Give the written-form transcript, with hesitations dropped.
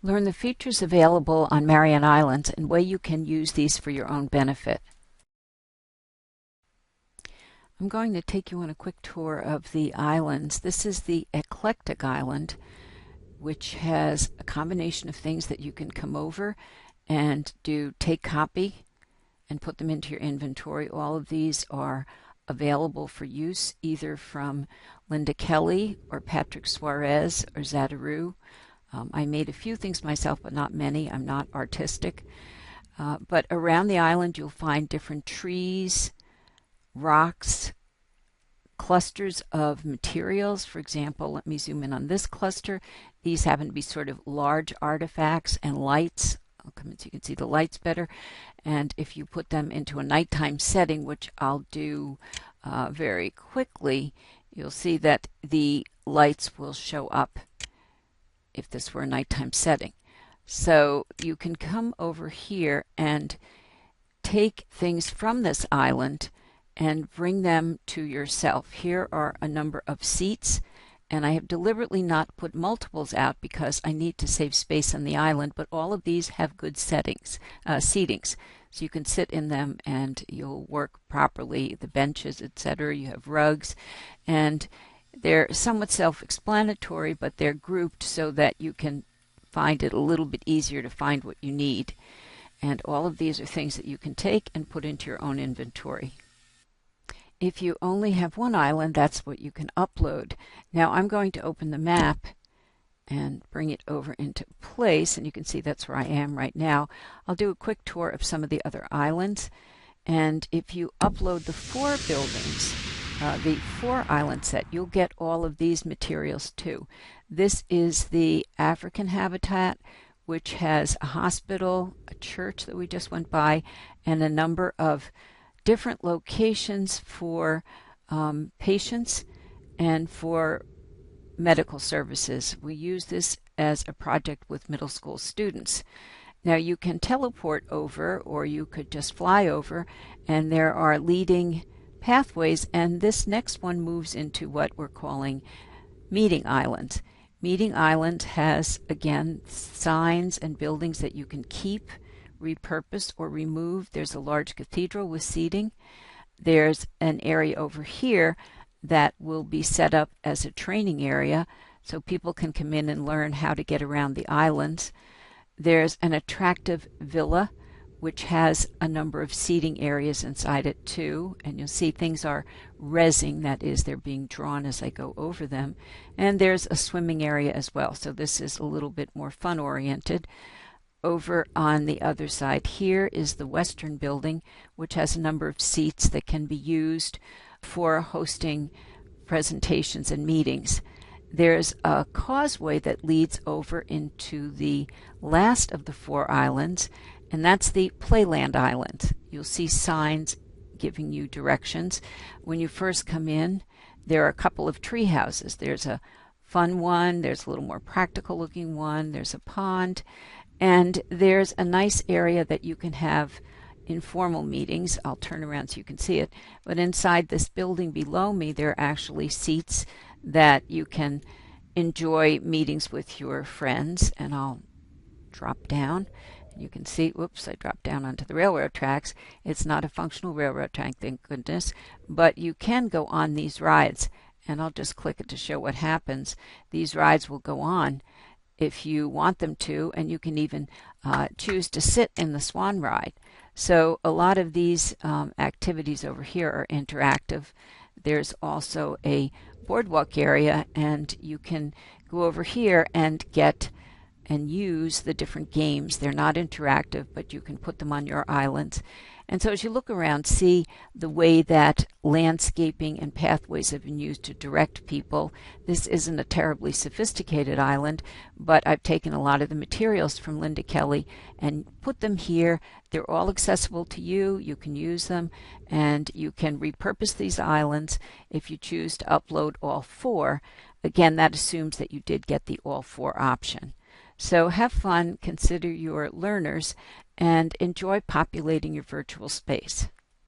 Learn the features available on Marian Islands and way you can use these for your own benefit. I'm going to take you on a quick tour of the islands. This is the Eclectic Island, which has a combination of things that you can come over and do take copy and put them into your inventory. All of these are available for use either from Linda Kelly or Patrick Suarez or Zadaru. I made a few things myself, but not many. I'm not artistic. But around the island, you'll find different trees, rocks, clusters of materials. For example, let me zoom in on this cluster. These happen to be sort of large artifacts and lights. I'll come in so you can see the lights better. And if you put them into a nighttime setting, which I'll do very quickly, you'll see that the lights will show up if this were a nighttime setting. So you can come over here and take things from this island and bring them to yourself. Here are a number of seats, and I have deliberately not put multiples out because I need to save space on the island, but all of these have good seatings. So you can sit in them and you'll work properly. The benches, etc. You have rugs, and they're somewhat self-explanatory, but they're grouped so that you can find it a little bit easier to find what you need. And all of these are things that you can take and put into your own inventory. If you only have one island, that's what you can upload. Now I'm going to open the map and bring it over into place, and you can see that's where I am right now. I'll do a quick tour of some of the other islands, and if you upload the 4 buildings, the 4 island set, you'll get all of these materials too. This is the African habitat, which has a hospital, a church that we just went by, and a number of different locations for patients and for medical services. We use this as a project with middle school students. Now you can teleport over, or you could just fly over, and there are leading pathways, and this next one moves into what we're calling Meeting Island. Meeting Island has, again, signs and buildings that you can keep, repurpose, or remove. There's a large cathedral with seating. There's an area over here that will be set up as a training area so people can come in and learn how to get around the islands. There's an attractive villa which has a number of seating areas inside it too, and you'll see things are resing, that is, they're being drawn as I go over them. And there's a swimming area as well, so this is a little bit more fun oriented. Over on the other side here is the Western building, which has a number of seats that can be used for hosting presentations and meetings. There's a causeway that leads over into the last of the 4 islands, and that's the Playland Island. You'll see signs giving you directions. When you first come in, there are a couple of tree houses. There's a fun one, there's a little more practical looking one, there's a pond, and there's a nice area that you can have informal meetings. I'll turn around so you can see it. But inside this building below me, there are actually seats that you can enjoy meetings with your friends. And I'll drop down. You can see, whoops, I dropped down onto the railroad tracks. It's not a functional railroad track, thank goodness. But you can go on these rides. And I'll just click it to show what happens. These rides will go on if you want them to, and you can even choose to sit in the swan ride. So a lot of these activities over here are interactive. There's also a boardwalk area, and you can go over here and get and use the different games. They're not interactive, but you can put them on your islands. And so as you look around, see the way that landscaping and pathways have been used to direct people. This isn't a terribly sophisticated island, but I've taken a lot of the materials from Linda Kelly and put them here. They're all accessible to you. You can use them, and you can repurpose these islands if you choose to upload all 4. Again, that assumes that you did get the all 4 option. So have fun, consider your learners, and enjoy populating your virtual space.